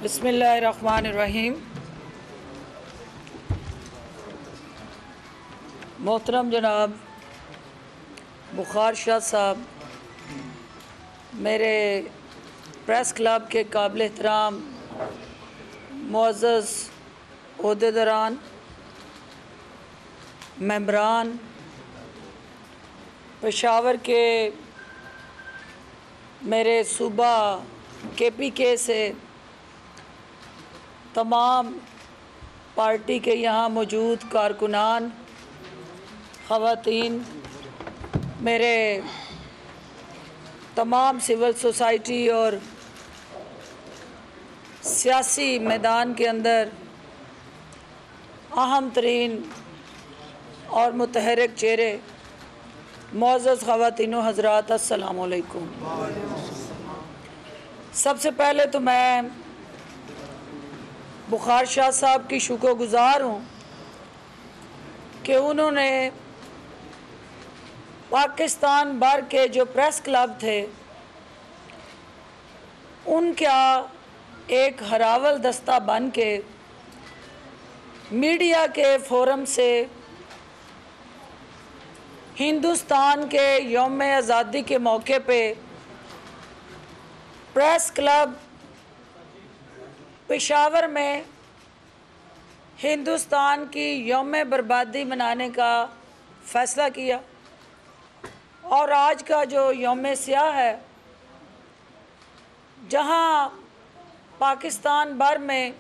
बिस्मिल्लाहिर्रहमानिर्रहीम। मोहतरम जनाब बुखार शाह साहब, मेरे प्रेस क्लब के काबिल एहतराम मुअज़्ज़ज़ ओहदेदारान, मेंबरान, पेशावर के मेरे सूबा KPK से तमाम पार्टी के यहाँ मौजूद कारकुनान, ख़वातीन, मेरे तमाम सिविल सोसाइटी और सियासी मैदान के अंदर अहम तरीन और मुतहरिक चेहरे, मुअज़्ज़ज़ ख़वातीनो हज़रात, अस्सलामु अलैकुम। सबसे पहले तो मैं बुखार शाह साहब की शुक्रगुज़ार हूँ कि उन्होंने पाकिस्तान भर के जो प्रेस क्लब थे उनका एक हरावल दस्ता बन के मीडिया के फोरम से हिंदुस्तान के यौम आज़ादी के मौके पे प्रेस क्लब पेशावर में हिंदुस्तान की यौम बर्बादी मनाने का फ़ैसला किया। और आज का जो यौम स्याह है, जहां पाकिस्तान भर में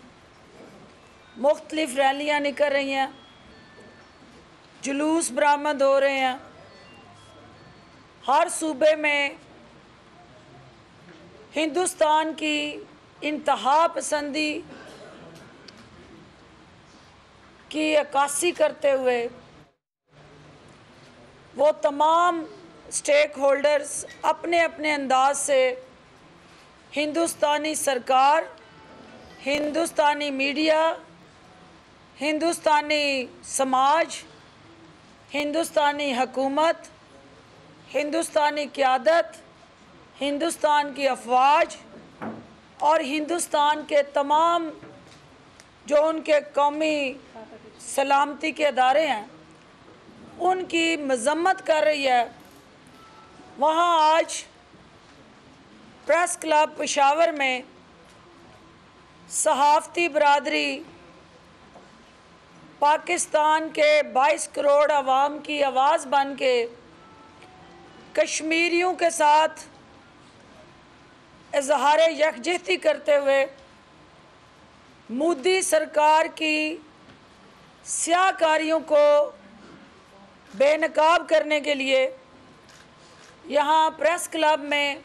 मुख्तलिफ़ रैलियां निकल रही हैं, जुलूस बरामद हो रहे हैं, हर सूबे में हिंदुस्तान की इंतहा पसंदी की अक्कासी करते हुए वो तमाम स्टेक होल्डर्स अपने अपने अंदाज से हिंदुस्तानी सरकार, हिंदुस्तानी मीडिया, हिंदुस्तानी समाज, हिंदुस्तानी हुकूमत, हिंदुस्तानी क़यादत, हिंदुस्तान की अफवाज और हिंदुस्तान के तमाम जो उनके कौमी सलामती के अदारे हैं उनकी मज़म्मत कर रही है। वहाँ आज प्रेस क्लब पेशावर में सहाफ़ती बरादरी पाकिस्तान के 22 करोड़ आवाम की आवाज़ बन के कश्मीरियों के साथ इज़हार यकजहती करते हुए मोदी सरकार की स्याहकारियों को बेनकाब करने के लिए यहाँ प्रेस क्लब में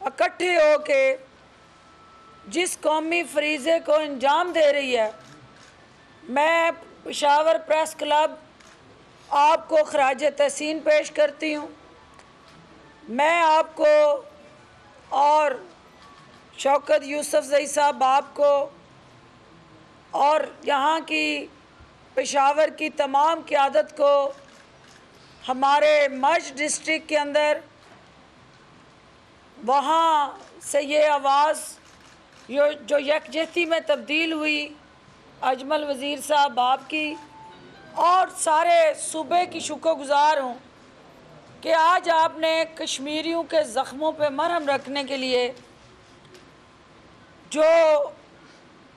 इकट्ठे हो के जिस कौमी फरीज़े को अंजाम दे रही है, मैं पेशावर प्रेस क्लब आपको खराज तहसीन पेश करती हूँ। मैं आपको और शौकत यूसुफ़ज़ई साहब आपको और यहाँ की पेशावर की तमाम क़यादत को हमारे मर्ज डिस्ट्रिक्ट के अंदर वहाँ से ये आवाज़ जो यकजहती में तब्दील हुई, अजमल वज़ीर साहब आपकी और सारे सूबे की शुक्रगुज़ार हूँ कि आज आपने कश्मीरियों के ज़ख्मों पे मरहम रखने के लिए जो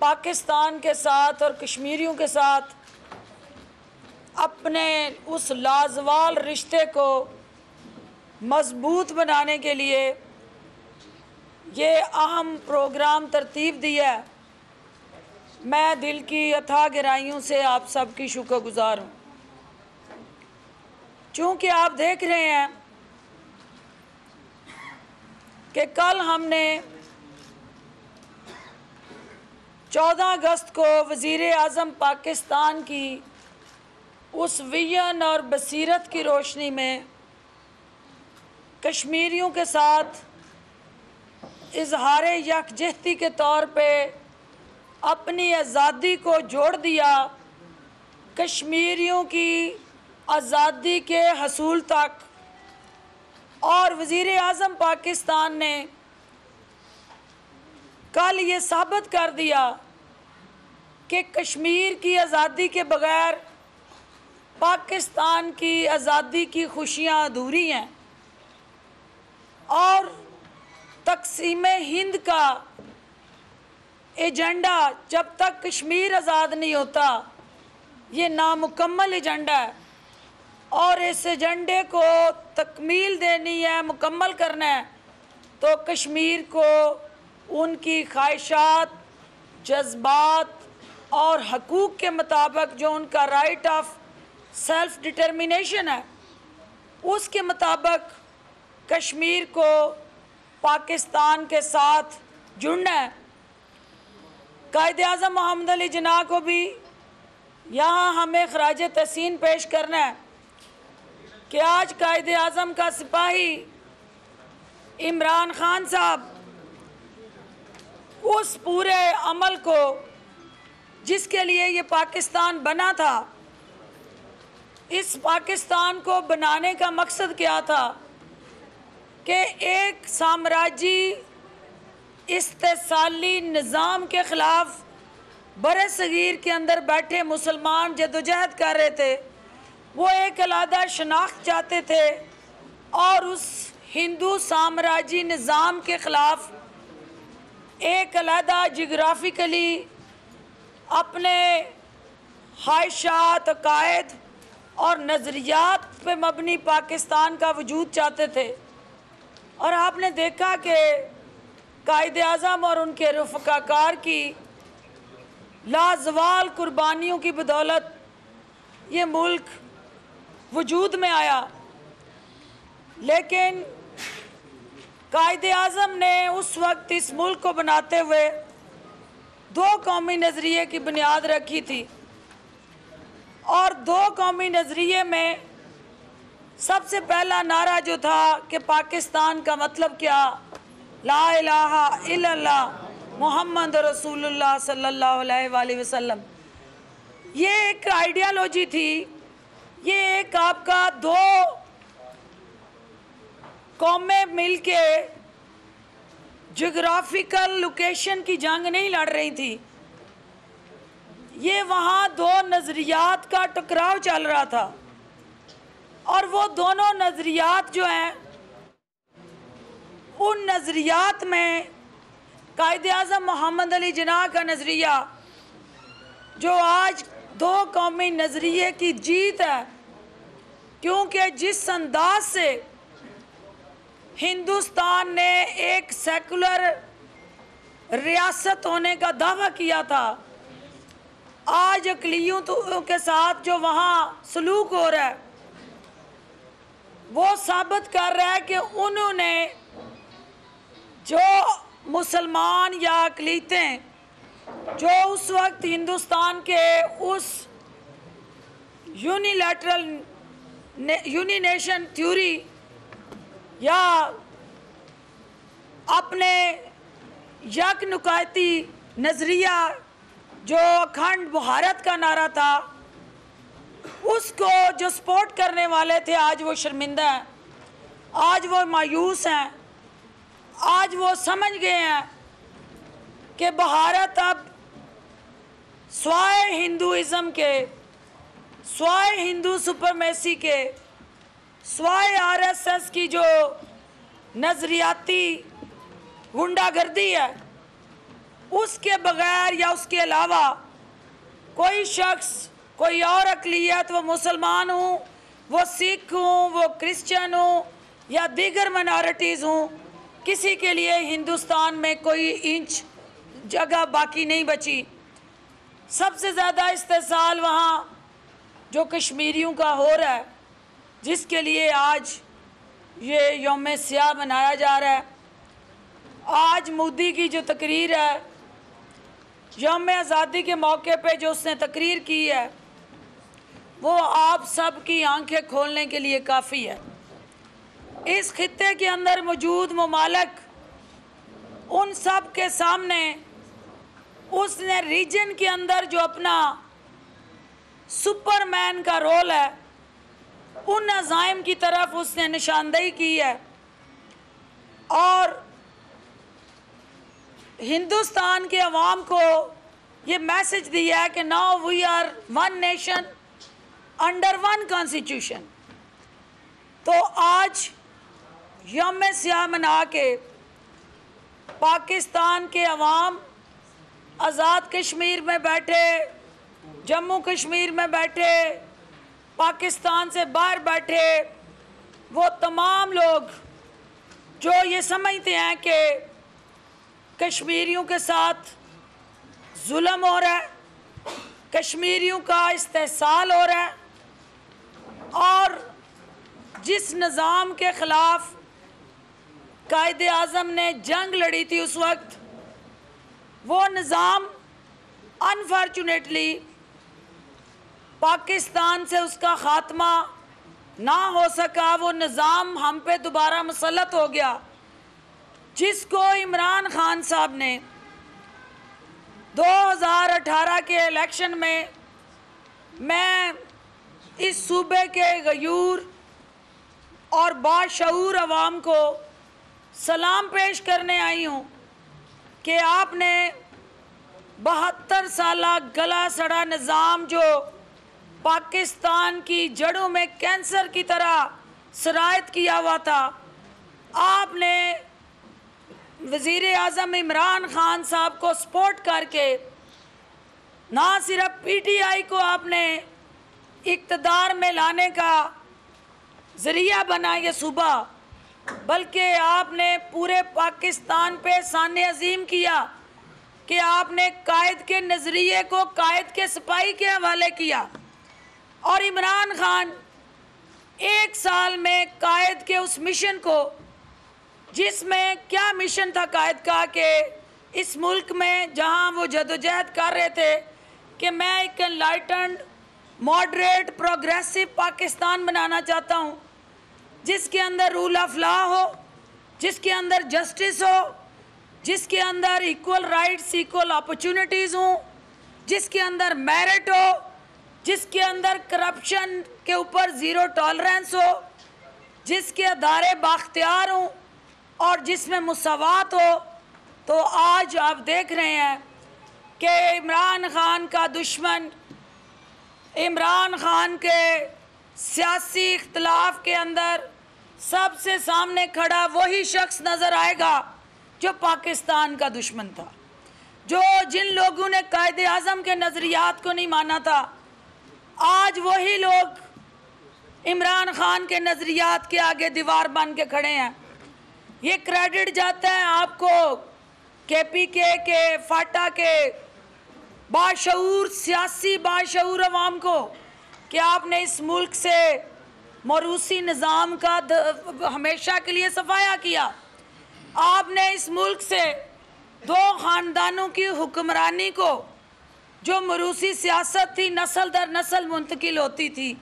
पाकिस्तान के साथ और कश्मीरियों के साथ अपने उस लाजवाल रिश्ते को मज़बूत बनाने के लिए ये अहम प्रोग्राम तरतीब दिया है। मैं दिल की अथाह गहराइयों से आप सबकी शुक्रगुज़ार हूँ। चूँकि आप देख रहे हैं कि कल हमने 14 अगस्त को वज़ीर आज़म पाकिस्तान की उस विजन और बसीरत की रोशनी में कश्मीरियों के साथ इज़हार यकजहती के तौर पे अपनी आज़ादी को जोड़ दिया। कश्मीरियों की आज़ादी के हसूल तक और वज़ीर आज़म पाकिस्तान ने कल ये साबित कर दिया कि कश्मीर की आज़ादी के बग़ैर पाकिस्तान की आज़ादी की खुशियाँ अधूरी हैं और तक़सीम हिंद का एजेंडा जब तक कश्मीर आज़ाद नहीं होता ये नामुकम्मल एजेंडा है और इस एजेंडे को तकमील देनी है, मुकम्मल करना है तो कश्मीर को उनकी ख्वाहिशात, जज्बात और हकूक़ के मुताबिक जो उनका राइट ऑफ सेल्फ डिटर्मिनेशन है उसके मुताबिक कश्मीर को पाकिस्तान के साथ जुड़ना है। कायद-ए-आज़म मोहम्मद अली जिन्ना को भी यहाँ हमें खराज तहसीन पेश करना है कि आज कायद-ए-आज़म का सिपाही इमरान खान साहब उस पूरे अमल को जिसके लिए ये पाकिस्तान बना था, इस पाकिस्तान को बनाने का मकसद क्या था कि एक साम्राज्य इस्तेसाली निज़ाम के ख़िलाफ़ बरे सगीर के अंदर बैठे मुसलमान जदोजहद कर रहे थे। वो एक अलग शनाख्त चाहते थे और उस हिंदू साम्राज्य निज़ाम के ख़िलाफ़ एक अलग जियोग्राफिकली अपने ख्वाहिशात, अकायद और नज़रियात पे मबनी पाकिस्तान का वजूद चाहते थे। और आपने देखा कि कायद-ए-आज़म और उनके रफ़काकार की लाजवाल कुर्बानियों की बदौलत ये मुल्क वजूद में आया। लेकिन कायद-ए-आज़म ने उस वक्त इस मुल्क को बनाते हुए दो कौमी नज़रिए की बुनियाद रखी थी और दो कौमी नज़रिए में सबसे पहला नारा जो था कि पाकिस्तान का मतलब क्या, ला इलाहा इल्लल्लाह मुहम्मद रसूलुल्लाह सल्लल्लाहु अलैहि वसल्लम। ये एक आइडियालॉजी थी, ये एक आपका दो कौमें मिलके ज्योग्राफिकल लोकेशन की जंग नहीं लड़ रही थी, ये वहाँ दो नज़रियात का टकराव चल रहा था और वो दोनों नज़रियात जो हैं उन नज़रियात में कायद-ए-आज़म मोहम्मद अली जिन्ना का नज़रिया जो आज दो कौमी नज़रिए की जीत है, क्योंकि जिस अंदाज से हिंदुस्तान ने एक सेकुलर रियासत होने का दावा किया था, आज अक़लियतों के साथ जो वहाँ सलूक हो रहा है वो साबित कर रहा है कि उन्होंने जो मुसलमान या अक़लियतें जो उस वक्त हिंदुस्तान के उस यूनिनेशन थ्योरी या अपने यकनुकाती नज़रिया जो अखंड भारत का नारा था उसको जो सपोर्ट करने वाले थे आज वो शर्मिंदा हैं, आज वो मायूस हैं, आज वो समझ गए हैं कि भारत अब स्वाय हिंदुइज़म के, स्वाय हिंदू सुपरमेसी के, स्वाय आरएसएस की जो नज़रियाती गुंडागर्दी है उसके बग़ैर या उसके अलावा कोई शख्स, कोई और अक़लियत, वो मुसलमान हूँ, वो सिख हूँ, वो क्रिश्चियन हूँ या दीगर माइनॉरिटीज़ हूँ, किसी के लिए हिंदुस्तान में कोई इंच जगह बाकी नहीं बची। सबसे ज़्यादा इस्तेसाल वहाँ जो कश्मीरियों का हो रहा है, जिसके लिए आज ये यौम सियाह मनाया जा रहा है। आज मोदी की जो तकरीर है, यौम आज़ादी के मौके पे जो उसने तकरीर की है, वो आप सब की आंखें खोलने के लिए काफ़ी है। इस खित्ते के अंदर मौजूद ममालिक उन सब के सामने उसने रीजन के अंदर जो अपना सुपरमैन का रोल है उन अज़ाइम की तरफ उसने निशानदेही की है और हिंदुस्तान के अवाम को ये मैसेज दिया है कि now we are one nation under one constitution. तो आज यौम सियाह मना के पाकिस्तान के अवाम आज़ाद कश्मीर में बैठे, जम्मू कश्मीर में बैठे, पाकिस्तान से बाहर बैठे, वो तमाम लोग जो ये समझते हैं कि कश्मीरियों के साथ जुल्म हो रहा है, कश्मीरियों का इस्तेहसाल हो रहा है, और जिस निज़ाम के ख़िलाफ़ कायदे आज़म ने जंग लड़ी थी उस वक्त, वो निज़ाम अनफॉर्चुनेटली पाकिस्तान से उसका ख़ात्मा ना हो सका। वो निज़ाम हम पे दोबारा मुसल्लत हो गया, जिसको इमरान खान साहब ने 2018 के इलेक्शन में, मैं इस सूबे के गयूर और बाशऊर अवाम को सलाम पेश करने आई हूँ कि आपने 72 साला गला सड़ा निज़ाम जो पाकिस्तान की जड़ों में कैंसर की तरह सरायत किया हुआ था, आपने वज़ीर आज़म इमरान खान साहब को सपोर्ट करके ना सिर्फ PTI को आपने इक़्तिदार में लाने का ज़रिया बना ये सूबा, बल्कि आपने पूरे पाकिस्तान पे साने अजीम किया कि आपने कायद के नज़रिए को कायद के सिपाही के हवाले किया। और इमरान खान 1 साल में कायद के उस मिशन को, जिसमें क्या मिशन था कायद का कि इस मुल्क में जहां वो जदोजहद कर रहे थे कि मैं एक एनलाइटेंड मॉडरेट प्रोग्रेसिव पाकिस्तान बनाना चाहता हूं, जिसके अंदर रूल ऑफ लॉ हो, जिसके अंदर जस्टिस हो, जिसके अंदर इक्वल राइट्स इक्वल अपॉर्चुनिटीज़ हों, जिसके अंदर मेरिट हो, जिसके अंदर करप्शन के ऊपर ज़ीरो टॉलरेंस हो, जिसके अदारे बाख्तियार हों और जिसमें मुसावात हो। तो आज आप देख रहे हैं कि इमरान खान का दुश्मन, इमरान खान के सियासी इख्तलाफ के अंदर सबसे सामने खड़ा वही शख्स नज़र आएगा जो पाकिस्तान का दुश्मन था, जो जिन लोगों ने कायदे आज़म के नज़रियात को नहीं माना था, आज वही लोग इमरान खान के नज़रियात के आगे दीवार बन के खड़े हैं। ये क्रेडिट जाता है आपको KPK के, फाटा के बाशऊर सियासी बाशऊर अवाम को कि आपने इस मुल्क से मरूसी निज़ाम का हमेशा के लिए सफाया किया। आपने इस मुल्क से 2 ख़ानदानों की हुक्मरानी को, जो मरूसी सियासत थी, नस्ल दर नस्ल मुंतकिल होती थी,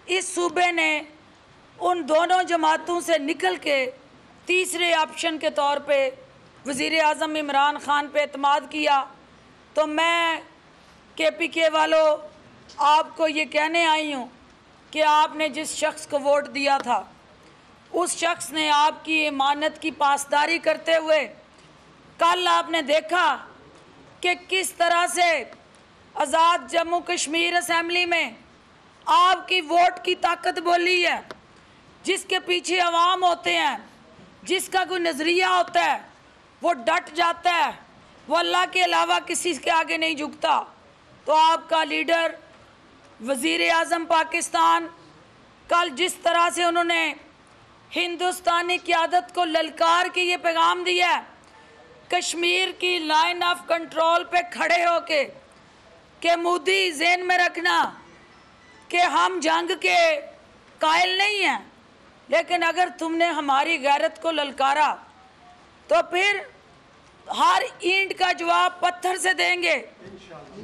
इस सूबे ने उन दोनों जमातों से निकल के तीसरे ऑप्शन के तौर पे वज़ीर आज़म इमरान खान पे एतमाद किया। तो मैं KPK वालों आपको ये कहने आई हूँ कि आपने जिस शख्स को वोट दिया था, उस शख्स ने आपकी इमानत की पासदारी करते हुए कल आपने देखा कि किस तरह से आज़ाद जम्मू कश्मीर असम्बली में आपकी वोट की ताकत बोली है। जिसके पीछे अवाम होते हैं, जिसका कोई नज़रिया होता है, वो डट जाता है, वो अल्लाह के अलावा किसी के आगे नहीं झुकता। तो आपका लीडर वज़ीर आज़म पाकिस्तान कल जिस तरह से उन्होंने हिंदुस्तानी क़यादत को ललकार के ये पैगाम दिया है, कश्मीर की लाइन ऑफ कंट्रोल पे खड़े होके कि मोदी ज़हन में रखना कि हम जंग के कायल नहीं हैं, लेकिन अगर तुमने हमारी गैरत को ललकारा तो फिर हर ईंट का जवाब पत्थर से देंगे।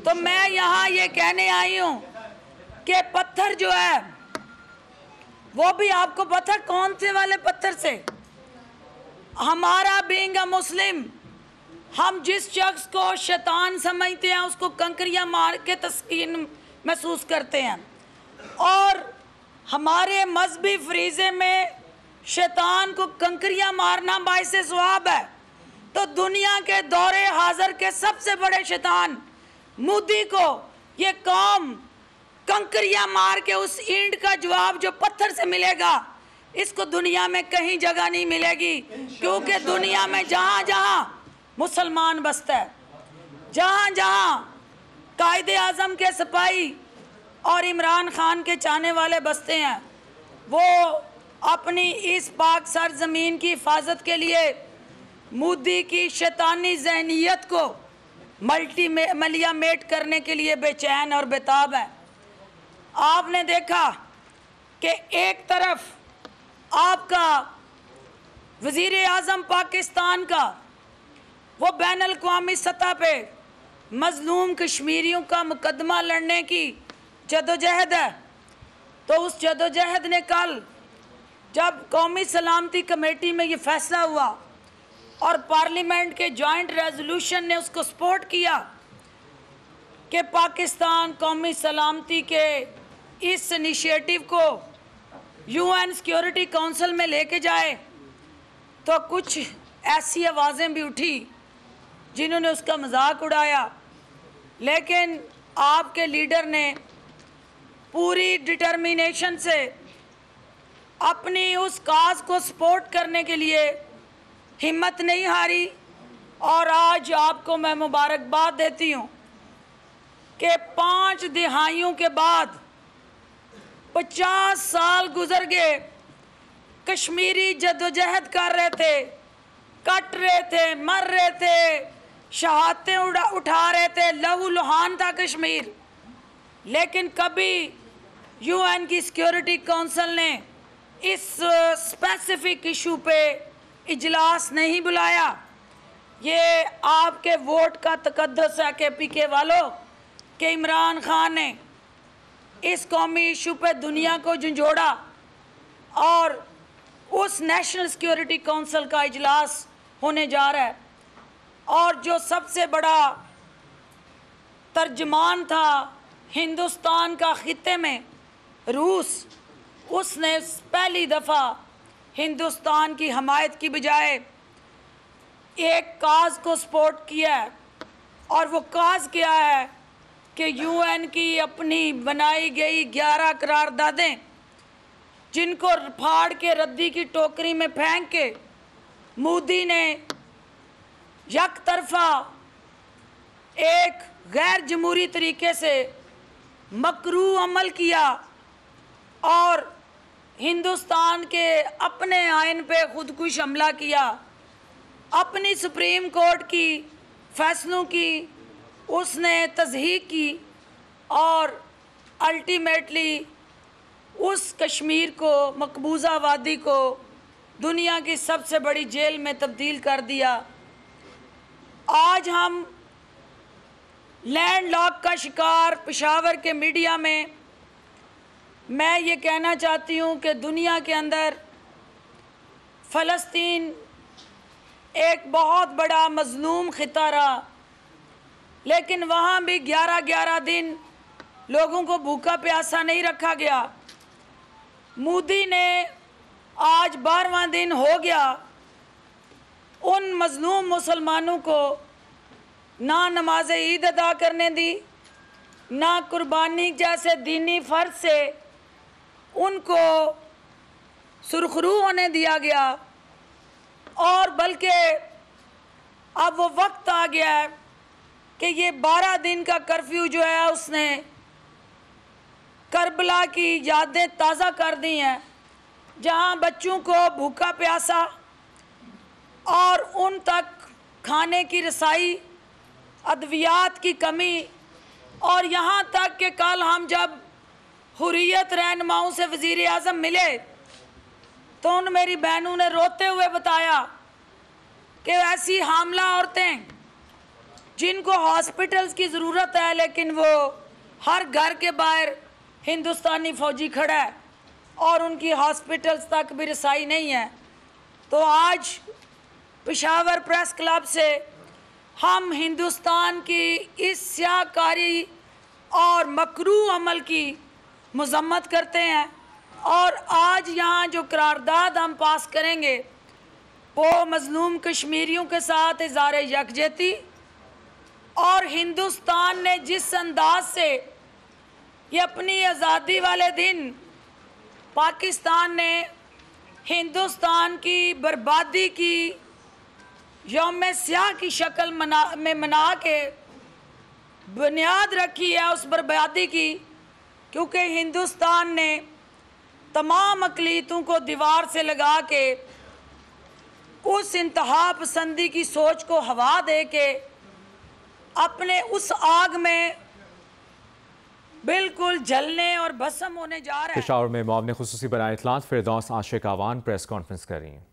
तो मैं यहाँ ये कहने आई हूँ कि पत्थर जो है वो भी आपको पता कौन से वाले पत्थर से, हमारा बीइंग अ मुस्लिम, हम जिस शख्स को शैतान समझते हैं उसको कंकरियाँ मार के तस्कीन महसूस करते हैं, और हमारे मजहबी फरीज़े में शैतान को कंकरियाँ मारना बाइसे सवाब है। तो दुनिया के दौरे हाजिर के सबसे बड़े शैतान मोदी को ये कौम कंकरियां मार के उस ईंट का जवाब जो पत्थर से मिलेगा, इसको दुनिया में कहीं जगह नहीं मिलेगी। क्योंकि दुनिया में जहाँ जहाँ मुसलमान बसता है, जहाँ जहाँ कायदे आज़म के सिपाही और इमरान खान के चाहने वाले बसते हैं, वो अपनी इस पाक सरजमीन की हिफाजत के लिए मोदी की शैतानी जहनीत को मलियामेट करने के लिए बेचैन और बेताब है। आपने देखा कि एक तरफ आपका वज़ीर आज़म पाकिस्तान का वो बैन अल-अक़वामी सतह पे मज़लूम कश्मीरियों का मुकदमा लड़ने की जदोजहद है, तो उस जदोजहद ने कल जब कौमी सलामती कमेटी में ये फैसला हुआ और पार्लियामेंट के जॉइंट रेजोल्यूशन ने उसको सपोर्ट किया कि पाकिस्तान कौमी सलामती के इस इनिशिएटिव को यूएन सिक्योरिटी काउंसिल में लेके जाए, तो कुछ ऐसी आवाज़ें भी उठी जिन्होंने उसका मजाक उड़ाया। लेकिन आपके लीडर ने पूरी डिटर्मिनेशन से अपनी उस काज को सपोर्ट करने के लिए हिम्मत नहीं हारी, और आज आपको मैं मुबारकबाद देती हूँ कि 5 दिहाइयों के बाद 50 साल गुजर गए, कश्मीरी जद्दोजहद कर रहे थे, कट रहे थे, मर रहे थे, शहादतें उठा रहे थे, लहू लुहान था कश्मीर, लेकिन कभी यूएन की सिक्योरिटी काउंसिल ने इस स्पेसिफिक इशू पे इजलास नहीं बुलाया। ये आपके वोट का तकद्दुस है के पीके वालों कि इमरान खान ने इस कौमी इशू पे दुनिया को झंझोड़ा और उस नेशनल सिक्योरिटी काउंसिल का इजलास होने जा रहा है, और जो सबसे बड़ा तर्जमान था हिंदुस्तान का खित्ते में रूस, उसने पहली दफ़ा हिंदुस्तान की हमायत की बजाय एक काज को सपोर्ट किया है, और वो काज क्या है कि यूएन की अपनी बनाई गई 11 करारदादें जिनको फाड़ के रद्दी की टोकरी में फेंक के मोदी ने यक तरफा एक गैर जमहूरी तरीके से मकरू अमल किया और हिंदुस्तान के अपने आइन पे खुदकुश हमला किया, अपनी सुप्रीम कोर्ट की फैसलों की उसने तज़हीक की और अल्टीमेटली उस कश्मीर को, मकबूजा वादी को दुनिया की सबसे बड़ी जेल में तब्दील कर दिया। आज हम लैंड लॉक का शिकार पेशावर के मीडिया में, मैं ये कहना चाहती हूँ कि दुनिया के अंदर फ़लस्तीन एक बहुत बड़ा मज़लूम खिता रहा, लेकिन वहाँ भी 11-11 दिन लोगों को भूखा प्यासा नहीं रखा गया। मोदी ने आज 12वां दिन हो गया उन मज़लूम मुसलमानों को ना नमाज ईद अदा करने दी, ना कुर्बानी जैसे दीनी फ़र्ज से उनको सुरखरू होने दिया गया, और बल्कि अब वो वक्त आ गया है कि ये 12 दिन का कर्फ्यू जो है उसने करबला की यादें ताज़ा कर दी हैं, जहां बच्चों को भूखा प्यासा और उन तक खाने की रसाई, अद्वियात की कमी, और यहाँ तक कि कल हम जब हुर्रियत रहनुमाओं से वज़ीर आज़म मिले तो उन मेरी बहनों ने रोते हुए बताया कि ऐसी हामला औरतें जिनको हॉस्पिटल्स की ज़रूरत है, लेकिन वो हर घर के बाहर हिंदुस्तानी फ़ौजी खड़ा है और उनकी हॉस्पिटल्स तक भी रसाई नहीं है। तो आज पेशावर प्रेस क्लब से हम हिंदुस्तान की इस स्याहकारी और मकरू अमल की मज़म्मत करते हैं, और आज यहाँ जो करारदाद हम पास करेंगे वो मजलूम कश्मीरियों के साथ इज़हार यकजहती, और हिंदुस्तान ने जिस अंदाज से ये अपनी आज़ादी वाले दिन पाकिस्तान ने हिंदुस्तान की बर्बादी की यौम स्याह की शक्ल मना के बुनियाद रखी है उस बर्बादी की, क्योंकि हिंदुस्तान ने तमाम अक़लीतों को दीवार से लगा के उस इंतहा पसंदी की सोच को हवा दे के अपने उस आग में बिल्कुल जलने और भस्म होने जा रहा है। पेशावर में मॉब ने खुसूसी बनाए इतलात फिरदौस आशिक आवान प्रेस कॉन्फ्रेंस कर रही हैं।